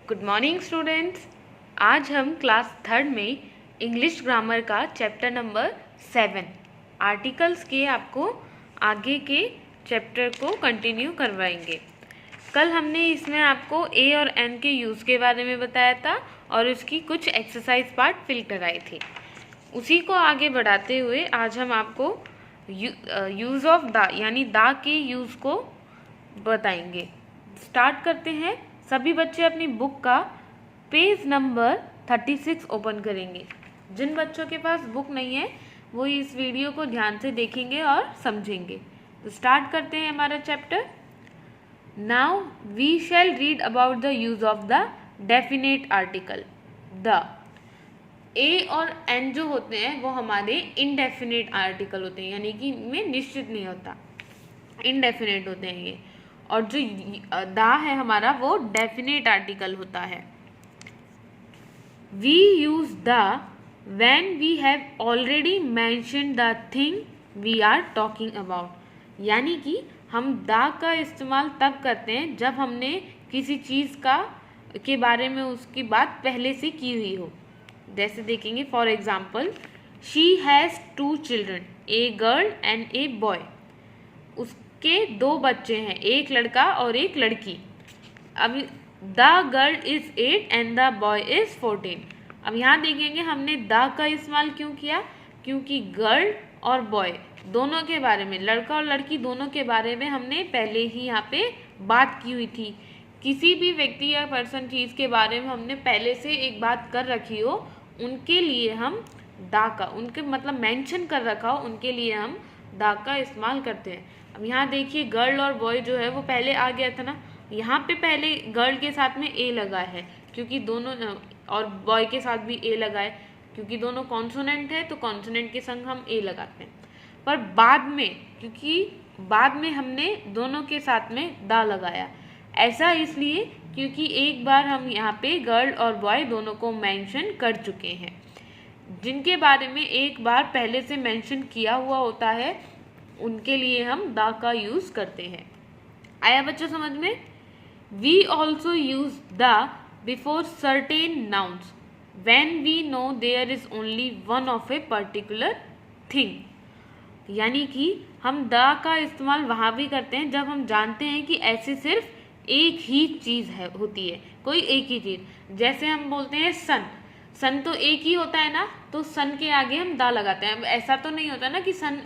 Good morning students. आज हम class third में इंग्लिश ग्रामर का चैप्टर नंबर 7 आर्टिकल्स के आपको आगे के चैप्टर को कंटिन्यू करवाएंगे। कल हमने इसमें आपको ए और एन के यूज़ के बारे में बताया था और उसकी कुछ एक्सरसाइज पार्ट फिल कराए थे। उसी को आगे बढ़ाते हुए आज हम आपको यूज़ ऑफ द यानी द के यूज़ को बताएंगे। स्टार्ट करते हैं। सभी बच्चे अपनी बुक का पेज नंबर 36 ओपन करेंगे। जिन बच्चों के पास बुक नहीं है वो इस वीडियो को ध्यान से देखेंगे और समझेंगे। तो स्टार्ट करते हैं हमारा chapter. Now we shall read about the use of the definite article. The a और एन जो होते हैं वो हमारे इनडेफिनेट आर्टिकल होते हैं, यानी कि इनमें निश्चित नहीं होता, इनडेफिनेट होते हैं ये। और जो द है हमारा वो डेफिनेट आर्टिकल होता है। We use the when we have already mentioned the thing we are talking about, यानी कि हम द का इस्तेमाल तब करते हैं जब हमने किसी चीज़ के बारे में उसकी बात पहले से की हुई हो। जैसे देखेंगे, for example, she has 2 children, a girl and a boy. उसके 2 बच्चे हैं, एक लड़का और एक लड़की। अब the girl is 8 and the boy is 14। अब यहाँ देखेंगे हमने द का इस्तेमाल क्यों किया, क्योंकि गर्ल और बॉय दोनों के बारे में, लड़का और लड़की दोनों के बारे में हमने पहले ही यहाँ पे बात की हुई थी। किसी भी व्यक्ति या पर्सन चीज़ के बारे में हमने पहले से एक बात कर रखी हो, उनके लिए हम द का, उनके मतलब मेंशन कर रखा हो, उनके लिए हम द का इस्तेमाल करते हैं। अब यहाँ देखिए, गर्ल और बॉय जो है वो पहले आ गया था ना, यहाँ पे पहले गर्ल के साथ में ए लगा है क्योंकि दोनों, और बॉय के साथ भी ए लगा है क्योंकि दोनों कॉन्सोनेंट है, तो कॉन्सोनेंट के संग हम ए लगाते हैं। पर बाद में, क्योंकि बाद में हमने दोनों के साथ में द लगाया, ऐसा इसलिए क्योंकि एक बार हम यहाँ पे गर्ल और बॉय दोनों को मेंशन कर चुके हैं। जिनके बारे में एक बार पहले से मेंशन किया हुआ होता है उनके लिए हम द का यूज़ करते हैं। आया बच्चों समझ में? We also use the before certain nouns when we know there is only one of a particular thing, यानी कि हम द का इस्तेमाल वहाँ भी करते हैं जब हम जानते हैं कि ऐसे सिर्फ एक ही चीज़ है, होती है कोई एक ही चीज़। जैसे हम बोलते हैं सन, सन तो एक ही होता है ना, तो सन के आगे हम द लगाते हैं। अब ऐसा तो नहीं होता ना कि सन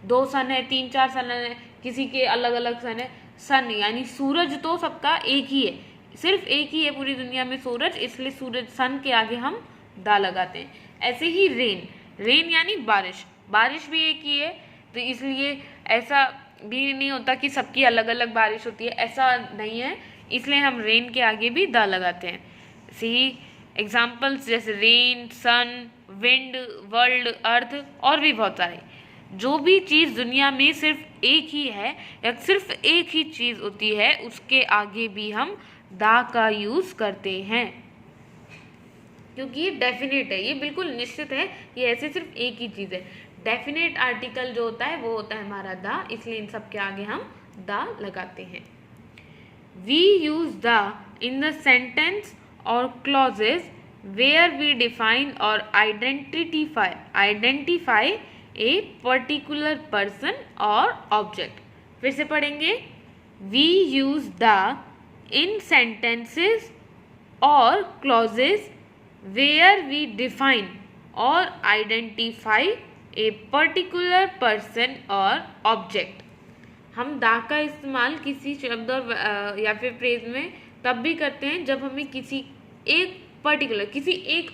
2 सन है, 3-4 सन है, किसी के अलग अलग सन है। सन यानी सूरज तो सबका एक ही है, सिर्फ एक ही है पूरी दुनिया में सूरज, इसलिए सूरज, सन के आगे हम द लगाते हैं। ऐसे ही रेन, रेन यानी बारिश, बारिश भी एक ही है, तो इसलिए ऐसा भी नहीं होता कि सबकी अलग अलग बारिश होती है, ऐसा नहीं है, इसलिए हम रेन के आगे भी द लगाते हैं। ऐसे ही एग्जाम्पल्स जैसे रेन, सन, विंड, वर्ल्ड, अर्थ और भी बहुत सारे। जो भी चीज़ दुनिया में सिर्फ एक ही है या सिर्फ एक ही चीज़ होती है, उसके आगे भी हम द का यूज़ करते हैं, क्योंकि ये डेफिनेट है, ये बिल्कुल निश्चित है, ये ऐसे सिर्फ एक ही चीज़ है। डेफिनेट आर्टिकल जो होता है वो होता है हमारा द, इसलिए इन सब के आगे हम द लगाते हैं। We use the in the sentence और क्लॉजेज वेयर वी डिफाइन और आइडेंटिफाई ए पर्टिकुलर पर्सन और ऑब्जेक्ट। फिर से पढ़ेंगे। We use the in sentences और क्लॉजेज वेयर वी डिफाइन और आइडेंटिफाई ए पर्टिकुलर पर्सन और ऑब्जेक्ट। हम द का इस्तेमाल किसी शब्द और या फिर फ्रेज में तब भी करते हैं जब हमें किसी एक पर्टिकुलर, किसी एक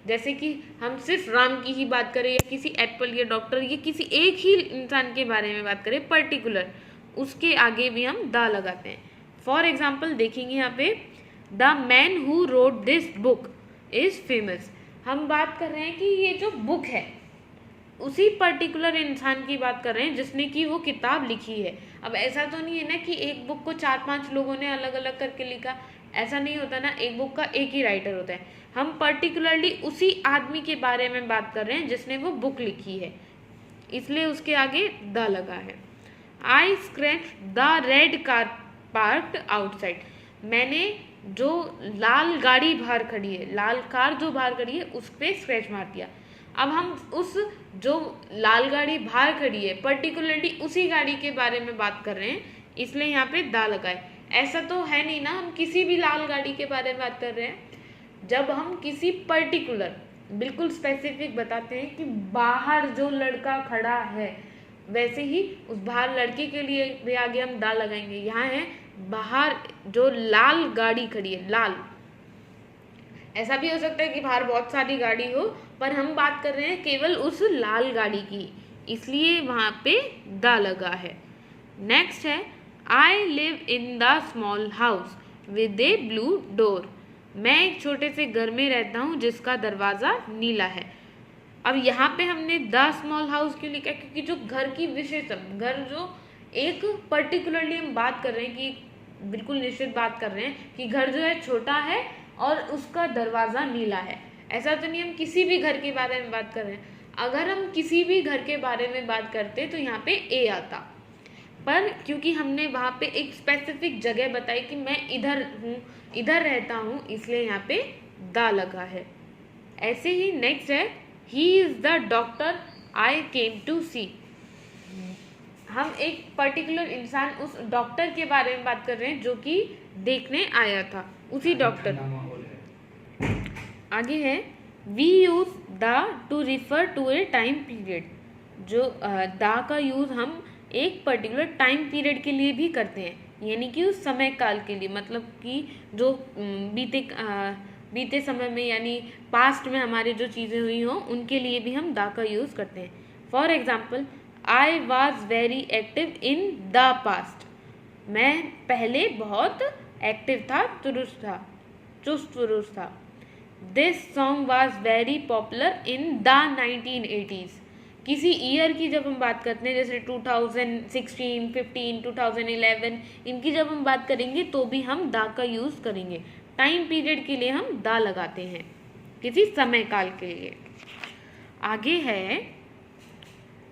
जैसे कि हम सिर्फ राम की ही बात करें या किसी एप्पल या डॉक्टर या किसी एक ही इंसान के बारे में बात करें पर्टिकुलर, उसके आगे भी हम द लगाते हैं। फॉर एग्जाम्पल देखेंगे यहाँ पे, the man who wrote this book is famous. हम बात कर रहे हैं कि ये जो बुक है उसी पर्टिकुलर इंसान की बात कर रहे हैं जिसने कि वो किताब लिखी है। अब ऐसा तो नहीं है ना कि एक बुक को 4-5 लोगों ने अलग अलग करके लिखा, ऐसा नहीं होता ना, एक बुक का एक ही राइटर होता है। हम पर्टिकुलरली उसी आदमी के बारे में बात कर रहे हैं जिसने वो बुक लिखी है, इसलिए उसके आगे द लगा है। आई scratch the red car parked outside, मैंने जो लाल गाड़ी बाहर खड़ी है, लाल कार जो बाहर खड़ी है उस पर स्क्रैच मार दिया। अब हम उस जो लाल गाड़ी बाहर खड़ी है पर्टिकुलरली उसी गाड़ी के बारे में बात कर रहे हैं, इसलिए यहाँ पे दा लगाए। ऐसा तो है नहीं ना हम किसी भी लाल गाड़ी के बारे में बात कर रहे हैं। जब हम किसी पर्टिकुलर बिल्कुल स्पेसिफिक बताते हैं कि बाहर जो लड़का खड़ा है, वैसे ही उस बाहर लड़के के लिए भी आगे हम दा लगाएंगे। यहाँ है बाहर जो लाल गाड़ी खड़ी है, लाल। ऐसा भी हो सकता है कि बाहर बहुत सारी गाड़ी हो, पर हम बात कर रहे हैं केवल उस लाल गाड़ी की, इसलिए वहाँ पे दा लगा है। नेक्स्ट है I live in the small house with A blue door. मैं एक छोटे से घर में रहता हूँ जिसका दरवाज़ा नीला है। अब यहाँ पे हमने द स्मॉल हाउस क्यों लिखा? क्योंकि जो घर की विशेषता, घर जो एक पर्टिकुलरली हम बात कर रहे हैं कि बिल्कुल निश्चित बात कर रहे हैं कि घर जो है छोटा है और उसका दरवाज़ा नीला है। ऐसा तो नहीं हम किसी भी घर के बारे में बात कर रहे हैं। अगर हम किसी भी घर के बारे में बात करते तो यहाँ पे ए आता, पर क्योंकि हमने वहाँ पे एक स्पेसिफिक जगह बताई कि मैं इधर हूँ, इधर रहता हूँ, इसलिए यहाँ पे दा लगा है। ऐसे ही नेक्स्ट है he is the doctor I came to see. हम एक पर्टिकुलर इंसान, उस डॉक्टर के बारे में बात कर रहे हैं जो कि देखने आया था, उसी डॉक्टर। आगे है we use the to refer to a time period. जो दा का यूज़ हम एक पर्टिकुलर टाइम पीरियड के लिए भी करते हैं, यानी कि उस समय काल के लिए, मतलब कि जो बीते समय में यानी पास्ट में हमारे जो चीज़ें हुई हों उनके लिए भी हम दा का यूज़ करते हैं। For example I was very active in the past. मैं पहले बहुत एक्टिव था, चुस्त पुरुष था। This song was very popular in the 1980s। किसी ईयर की जब हम बात करते हैं, जैसे 2016, 15, 2011, इनकी जब हम बात करेंगे तो भी हम दा का यूज़ करेंगे। टाइम पीरियड के लिए हम दा लगाते हैं, किसी समय काल के लिए। आगे है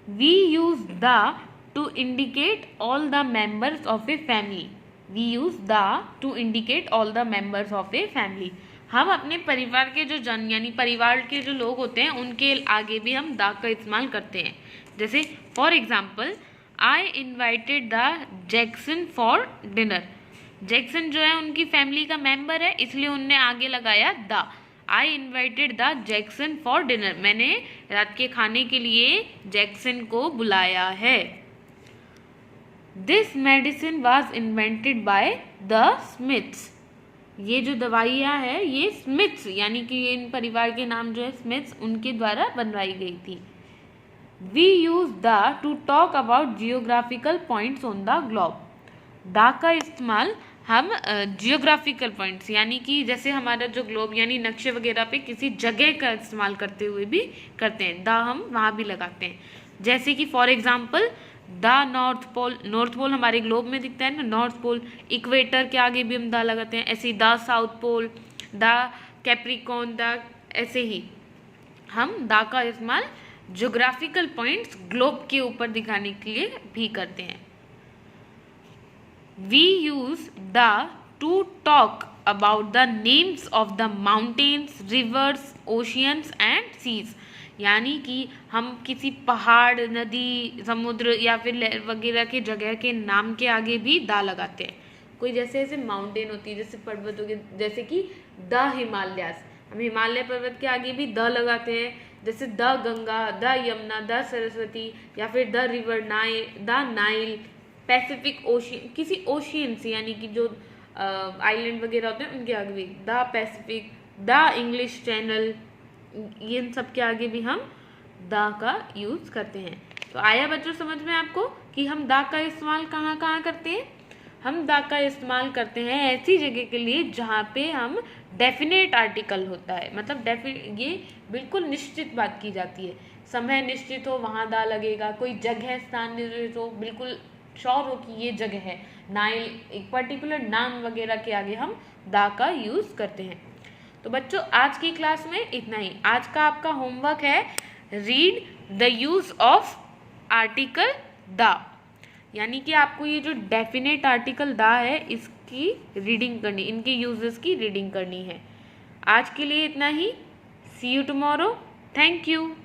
we use the to indicate all the members of a family. We use the to indicate all the members of a family. हम अपने परिवार के जो जन यानी परिवार के जो लोग होते हैं उनके आगे भी हम द का इस्तेमाल करते हैं। जैसे for example I invited the Jackson for dinner. Jackson जो है उनकी फैमिली का मेंबर है, इसलिए उनने आगे लगाया the. I invited the Jackson for dinner. मैंने रात के खाने के लिए जैक्सन को बुलाया है। This medicine was invented by the Smiths. ये जो दवाइयाँ है ये स्मिथ्स यानी कि इन परिवार के नाम जो है स्मिथ्स, उनके द्वारा बनवाई गई थी। We use the to talk about geographical points on the globe. The का इस्तेमाल हम जियोग्राफिकल पॉइंट्स यानी कि जैसे हमारा जो ग्लोब यानी नक्शे वगैरह पे किसी जगह का इस्तेमाल करते हुए भी करते हैं, द हम वहाँ भी लगाते हैं। जैसे कि for example the north pole. North pole हमारे ग्लोब में दिखता है ना, नॉर्थ पोल। इक्वेटर के आगे भी हम द लगाते हैं। ऐसे ही the south pole, the Capricorn, the ऐसे ही हम द का इस्तेमाल ज्योग्राफिकल पॉइंट्स ग्लोब के ऊपर दिखाने के लिए भी करते हैं। We use the to talk about the names of the mountains, rivers, oceans and seas। यानी कि हम किसी पहाड़, नदी, समुद्र या फिर लहर वगैरह के जगह के नाम के आगे भी दा लगाते हैं। कोई जैसे ऐसे माउंटेन होती है, जैसे पर्वत हो गए, जैसे कि द हिमालयास, हम हिमालय पर्वत के आगे भी द लगाते हैं। जैसे the Ganga, the Yamuna, the Saraswati या फिर the river the Nile, Pacific ocean, किसी ओशियन से यानी कि जो आइलैंड वगैरह होते हैं उनके आगे भी the Pacific, the English Channel, इन सब के आगे भी हम द का यूज़ करते हैं। तो आया बच्चों समझ में आपको कि हम द का इस्तेमाल कहाँ कहाँ करते हैं? हम द का इस्तेमाल करते हैं ऐसी जगह के लिए जहाँ पे हम डेफिनेट आर्टिकल होता है, मतलब ये बिल्कुल निश्चित बात की जाती है, समय निश्चित हो वहाँ द लगेगा। कोई जगह स्थान निश्चित हो, बिल्कुल श्योर हो कि ये जगह है, नाइल, एक पर्टिकुलर नाम वगैरह के आगे हम द का यूज़ करते हैं। तो बच्चों आज की क्लास में इतना ही। आज का आपका होमवर्क है read the use of article the, यानी कि आपको ये जो डेफिनेट आर्टिकल द है की रीडिंग करनी, इनके यूजेस की रीडिंग करनी है। आज के लिए इतना ही। सी यू टुमारो। Thank you.